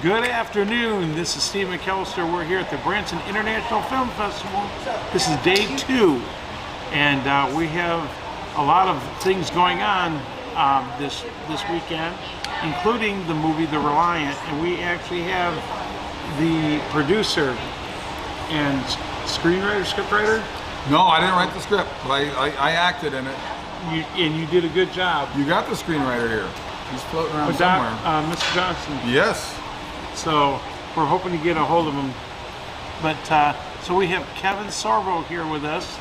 Good afternoon, this is Steve McAllister. We're here at the Branson International Film Festival. This is day 2, and we have a lot of things going on this weekend, including the movie The Reliant, and we actually have the producer and scriptwriter? No, I didn't write the script, but I acted in it. And you did a good job. You got the screenwriter here. He's floating around somewhere. Mr. Johnson. Yes. So we're hoping to get a hold of him. But so we have Kevin Sorbo here with us.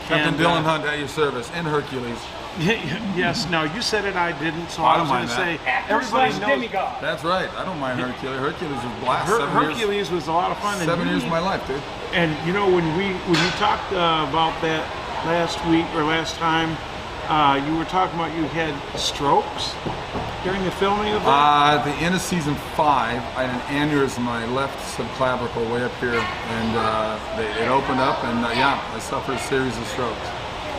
Captain Dylan Hunt at your service, and Hercules. Yes, no, you said it, I didn't, so I was going to say, everybody knows. That's right, I don't mind Hercules. Hercules was blast. Hercules was a lot of fun. 7 years of my life, dude. And you know, when you talked about that last week or last time, you were talking about you had strokes during the filming of that? At the end of season 5, I had an aneurysm in my left subclavicle way up here, and it opened up, and yeah, I suffered a series of strokes.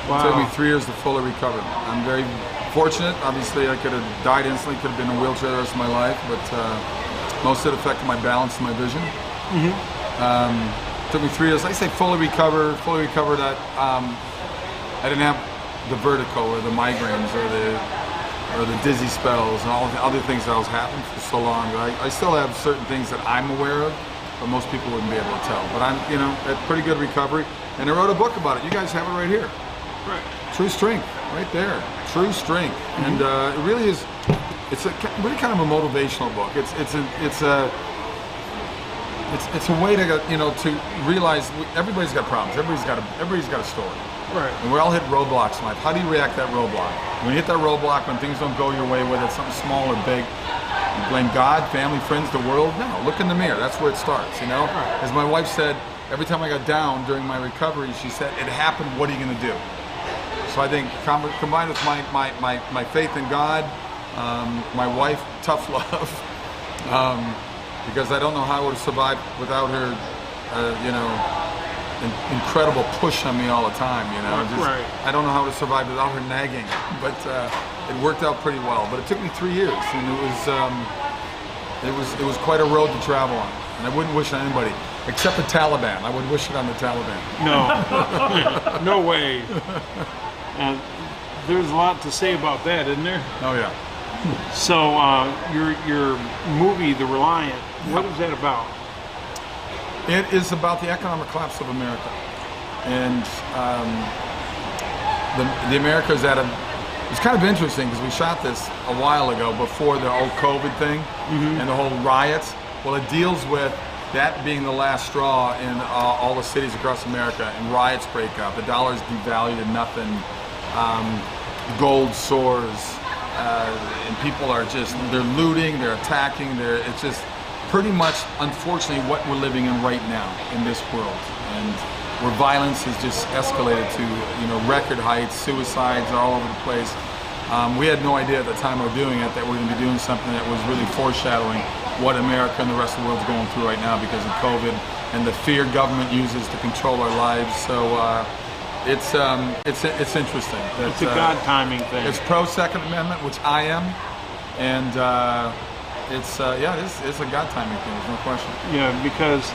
Wow. It took me 3 years to fully recover. I'm very fortunate. Obviously, I could have died instantly, could have been in a wheelchair the rest of my life, but most of it affected my balance and my vision. Took me 3 years. I say fully recovered that I didn't have the vertigo or the migraines or the dizzy spells and all the other things that was happening for so long. But I still have certain things that I'm aware of, but most people wouldn't be able to tell. But I'm, at pretty good recovery, and I wrote a book about it. You guys have it right here. Right. True Strength, right there. True Strength, and it really is. It's really kind of a motivational book. It's a way to to realize everybody's got problems. Everybody's got a story. Right. And we all hit roadblocks in life. How do you react to that roadblock? When you hit that roadblock, when things don't go your way, whether it's something small or big, you blame God, family, friends, the world? No, look in the mirror. That's where it starts, Right. As my wife said, every time I got down during my recovery, she said, it happened, what are you going to do? So I think combined with my faith in God, my wife, tough love, because I don't know how I would have survived without her, incredible push on me all the time, Right. I don't know how to survive without her nagging, but it worked out pretty well. But it took me 3 years, and it was quite a road to travel on, and I wouldn't wish it on anybody except the Taliban. I would wish it on the Taliban. No, no way. There's a lot to say about that, isn't there? Oh yeah. So your movie, The Reliant, what is that about? It is about the economic collapse of America, and the America's at a. It's kind of interesting because we shot this a while ago before the whole COVID thing and the whole riots. Well, it deals with that being the last straw in all the cities across America, and riots break out. The dollar's devalued to nothing. Gold soars, and people are they're looting, they're attacking. It's just pretty much, unfortunately, what we're living in right now in this world, and where violence has just escalated to record heights, suicides all over the place. We had no idea at the time we were doing it that we're going to be doing something that was really foreshadowing what America and the rest of the world is going through right now because of COVID and the fear government uses to control our lives. So it's interesting. It's a God timing thing. It's pro Second Amendment, which I am, and. It's a God timing thing. There's no question. Yeah, because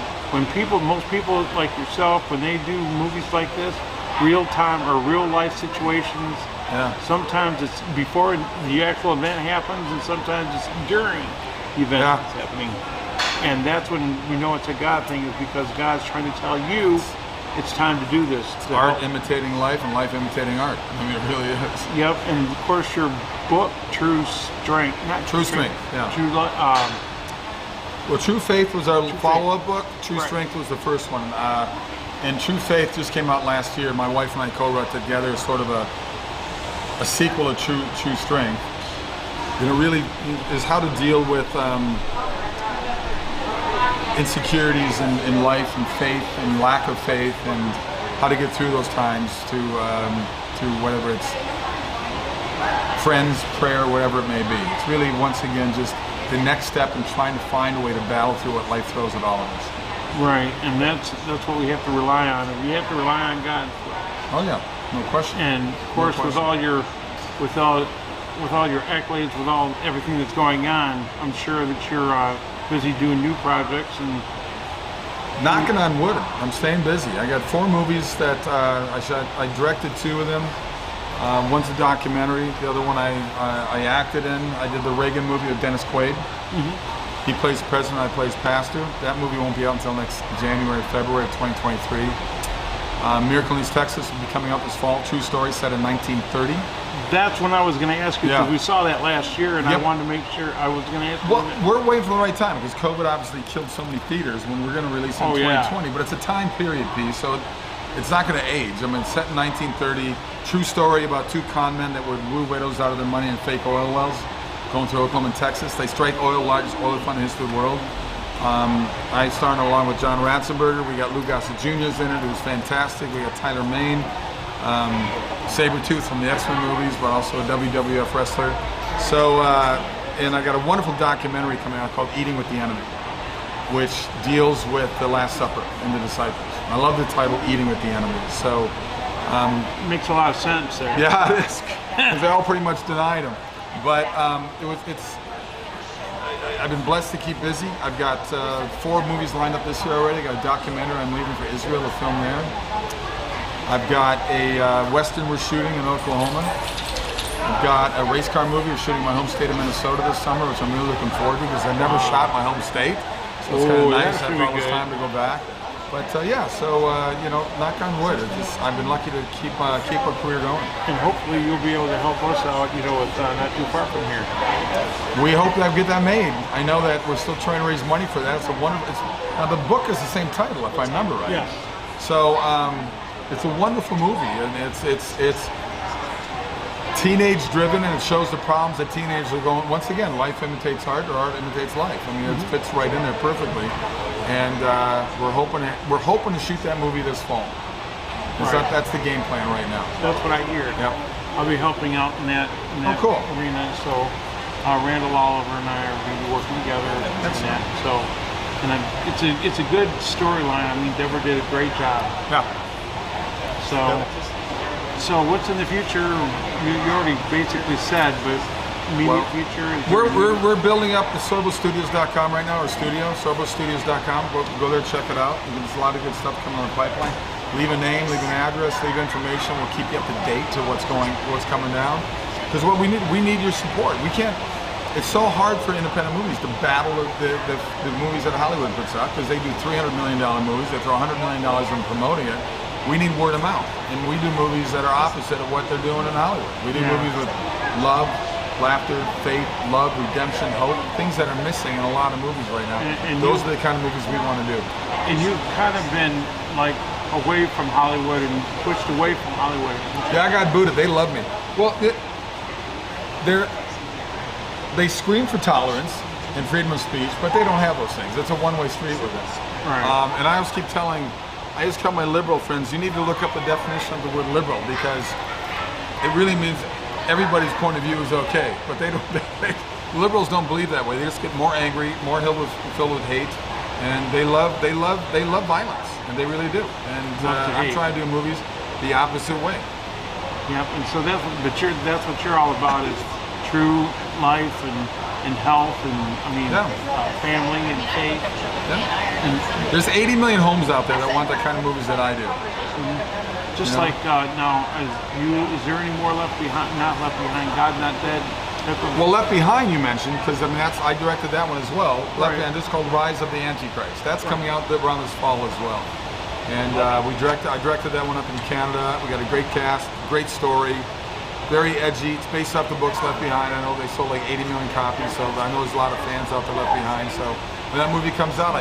most people like yourself, when they do movies like this, real time or real life situations. Yeah. Sometimes it's before the actual event happens, and sometimes it's during the event that's happening. And that's when we know it's a God thing, is because God's trying to tell you it's time to do this. It's art imitating life and life imitating art. I mean, it really is. Yep, and of course your book, True Strength. Not True Strength, yeah. Well, True Faith was our follow-up book. True Strength was the first one. And True Faith just came out last year. My wife and I co-wrote together sort of a sequel to True Strength. It really is how to deal with insecurities in life and faith and lack of faith, and how to get through those times to whatever it's friends, prayer, whatever it may be. It's really, once again, just the next step in trying to find a way to battle through what life throws at all of us. Right, and that's what we have to rely on. We have to rely on God. Oh yeah, no question. And of course, with all with all your accolades, with everything that's going on, I'm sure that you're busy doing new projects and. Knocking on wood, I'm staying busy. I got 4 movies that I shot. I directed 2 of them. One's a documentary. The other one I acted in. I did the Reagan movie with Dennis Quaid. He plays president, I plays pastor. That movie won't be out until next January, February of 2023. Miracle in East Texas will be coming out this fall. True story set in 1930. That's when I was going to ask you, because we saw that last year, and I wanted to make sure I was going to ask you. Well, we're waiting for the right time, because COVID obviously killed so many theaters when we're going to release it in 2020, but it's a time period piece, so it's not going to age. I mean, it's set in 1930, true story about 2 con men that would woo widows out of their money in fake oil wells, going through Oklahoma and Texas. They strike oil, largest oil fund in the history of the world. I started along with John Ratzenberger. We got Lou Gossett Jr.'s in it, who's fantastic. We got Tyler Mane. Sabretooth from the X-Men movies, but also a WWF wrestler. So, and I got a wonderful documentary coming out called Eating with the Enemy, which deals with the Last Supper and the disciples. I love the title, Eating with the Enemy. So, makes a lot of sense there. Yeah, it is, because they all pretty much denied him. But I've been blessed to keep busy. I've got 4 movies lined up this year already. I got a documentary. I'm leaving for Israel to film there. I've got a Western we're shooting in Oklahoma. I've got a race car movie we're shooting in my home state of Minnesota this summer, which I'm really looking forward to, because I've never shot my home state. So it's kind of nice after all this time to go back. But yeah, so you know, knock on wood. I've been lucky to keep our career going. And hopefully you'll be able to help us out, you know, with not too far from here. We hope that I get that made. I know that we're still trying to raise money for that. It's a wonderful. Now the book is the same title, if I remember right. Yes. So. It's a wonderful movie, and it's teenage driven, and it shows the problems that teenagers are going. Once again, life imitates art, or art imitates life. I mean, it fits right in there perfectly, and we're hoping to shoot that movie this fall. That's the game plan right now. That's what I hear. Yep. I'll be helping out in that cool. arena. So Randall Oliver and I are going to be working together in that. So, and it's a good storyline. I mean, Deborah did a great job. Yeah. So what's in the future? You already basically said, but immediate future? We're building up the SorboStudios.com right now, our studio, SorboStudios.com. Go there, check it out. There's a lot of good stuff coming on the pipeline. Leave a name, leave an address, leave information. We'll keep you up to date to what's coming down. Because what we need your support. We can't. It's so hard for independent movies to battle the movies that Hollywood puts out, because they do $300 million movies. They throw $100 million in promoting it. We need word of mouth, and we do movies that are opposite of what they're doing in Hollywood. We do movies with love, laughter, faith, love, redemption, hope, things that are missing in a lot of movies right now. And those are the kind of movies we want to do. And you've kind of been like away from Hollywood and pushed away from Hollywood. Yeah, I got booted. They love me. Well, they scream for tolerance and freedom of speech, but they don't have those things. It's a one-way street with this. Right. And I always keep telling. I just tell my liberal friends, you need to look up the definition of the word liberal, because it really means everybody's point of view is okay. But liberals don't believe that way. They just get more angry, more filled with hate, and they love violence, and they really do. And I'm trying to do movies the opposite way. Yep. And so that's what you're all about, is true life and health and family and faith. Yeah. And there's 80 million homes out there that want the kind of movies that I do. Just like now, is there any more Left Behind? Not Left Behind, God Not Dead. Well, Left Behind you mentioned, because I mean I directed that one as well. Left Behind is called Rise of the Antichrist. That's coming out around this fall as well. And I directed that one up in Canada. We got a great cast, great story. Very edgy. It's based off the books Left Behind. I know they sold like 80 million copies, so I know there's a lot of fans out there Left Behind. So when that movie comes out,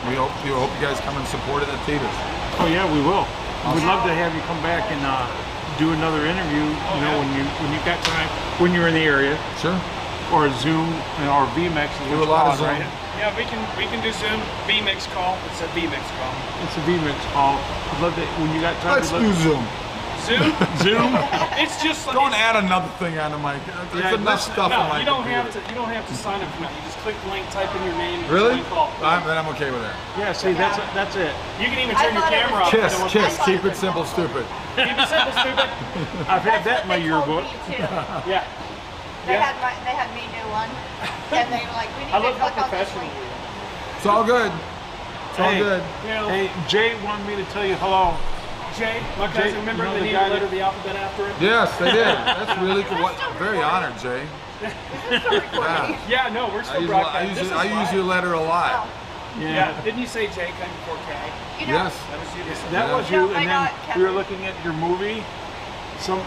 we hope you guys come and support it at theaters. Oh yeah, we will. Awesome. We'd love to have you come back and do another interview. You know, when you got time, when you're in the area. Sure. Or Zoom or VMix. Do a lot of Zoom. Right? Yeah, we can do Zoom. VMix call. It's a VMix call. It's a VMix call. I'd love to, when you got time. Let's do Zoom. Zoom? Zoom? It's just like, don't add another thing onto my. There's enough stuff on my computer. You don't have to sign up for it. You just click the link, type in your name. Really? Call. Then I'm okay with that. Yeah. See, that's it. You can even turn your camera off. Kiss. Keep it simple, stupid. Keep it simple, stupid. I've had that in my yearbook. Yeah. They Yeah. had me do one, and they were like, we need I to love how click on this professional link. you are. It's all good. It's all good. You know, Hey, Jay wanted me to tell you hello. Jay, my Jay, cousin, remember you know they the need guy to letter that- the alphabet after it? Yes, they did. That's really cool. Very honored, Jay. Is this still recording? Yeah, no, we're I still use, broadcasting. This is I use live. your letter a lot. Yeah, didn't you say Jay came before K? You know, Yes. That was you. That Yeah. was you, No, and I then got we were Kevin. looking at your movie.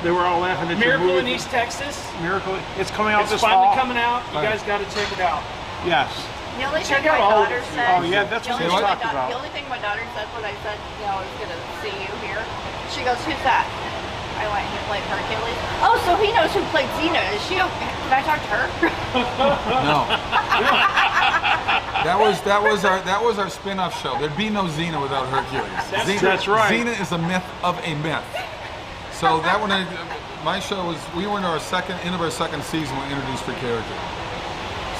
They were all laughing at your Miracle movie. in East Texas. Miracle. It's coming out It's this finally fall. coming out. You Right. guys got to check it out. Yes. The only Check thing my out all of daughter it. said. Oh, yeah, that's what the we only talked thing about. The only thing my daughter said when I said, you know, I was gonna see you here. She goes, "Who's that?" I went, "He played Hercules." Oh, so he knows who played Xena. Is she okay? Can I talk to her? No. that was our spin-off show. There'd be no Xena without Hercules. That's right. Xena is a myth of a myth. So that one, my show was. We were in our second season. We introduced the character.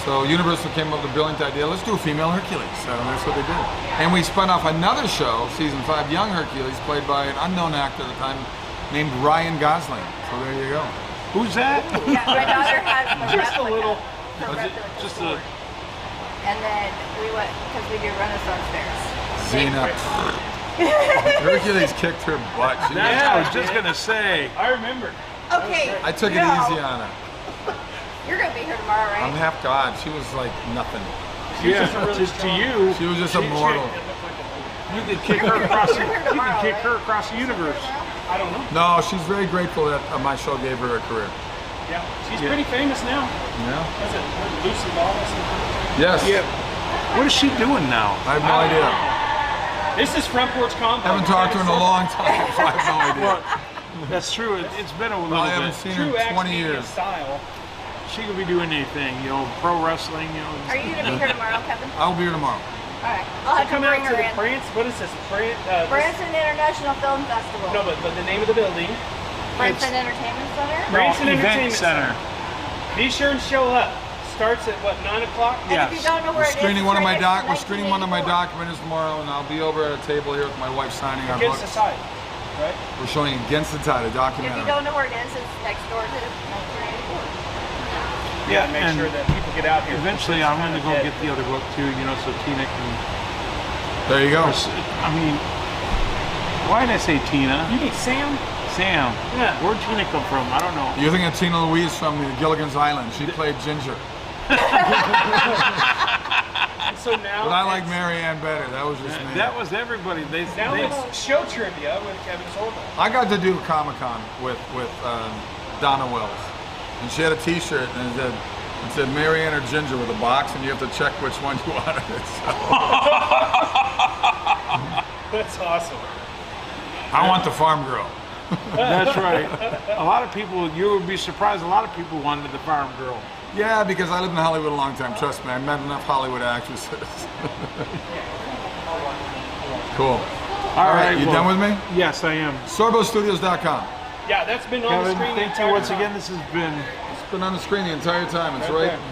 So Universal came up with the brilliant idea. Let's do a female Hercules. So that's what they did. And we spun off another show, season 5, young Hercules, played by an unknown actor at the time named Ryan Gosling. So there you go. Who's that? Yeah, my daughter has a Just a little. Just a. And then we went because we do Renaissance fairs. Xena. Hercules kicked her butt. She was- Yeah, I was just gonna say. I remember. Okay. I took it easy on her. You're gonna be here tomorrow, right? I'm half God. She was like nothing. Yeah, just a really to you, She was just a mortal. you could kick her across. You're here You could tomorrow, kick right? her across the universe. I don't know. No, she's very grateful that my show gave her a career. Yeah, she's Yeah. pretty famous now. Yeah. Was it Lucy Ball or something? Yes. Yeah. What is she doing now? I have no idea. This is Front Porch Combo. Haven't talked to her in a long time, so I have no idea. Well, that's true. It's been a little I haven't bit. seen her True in 20 academia years. style. She could be doing anything, pro wrestling, Are you gonna be here tomorrow, Kevin? I'll be here tomorrow. All right. I'll have to Come out bring to her the in. Branson. What is this? Branson International Film Festival. No, but the name of the building. Branson Entertainment Center. Branson Event Entertainment Center. Be sure and show up. Starts at what, 9 o'clock? And if you Yes. don't know where We're it is, screening it's one of right my next to we're screening one of my 1984. documentaries tomorrow, and I'll be over at a table here with my wife signing our Against the books. side, right? We're showing Against the Tide, a If you documentary. don't know where it is, it's next door to 1984. Yeah, make and sure that people get out here. Eventually, I'm going to go get the other book too, so Tina can. There you go. I mean, why did I say Tina? You mean Sam? Sam. Yeah. Where'd Tina come from? I don't know. You're thinking of Tina Louise from the Gilligan's Island. She played Ginger. And so now. But I like it's- Mary Ann better. That was just me. That was everybody. Now it's show trivia with Kevin Sorbo. I got to do Comic-Con with Donna Wells. And she had a T-shirt and it said Mary Ann or Ginger with a box, and you have to check which one you wanted. That's awesome. I want the farm girl. That's right. A lot of people, you would be surprised, a lot of people wanted the farm girl. Yeah, because I lived in Hollywood a long time. Trust me, I met enough Hollywood actresses. Cool. All right. You done with me? Yes, I am. SorboStudios.com. Yeah, that's been on the Kevin, screen the thank you entire once time. again. This has been It's been on the screen the entire time. It's Right right there.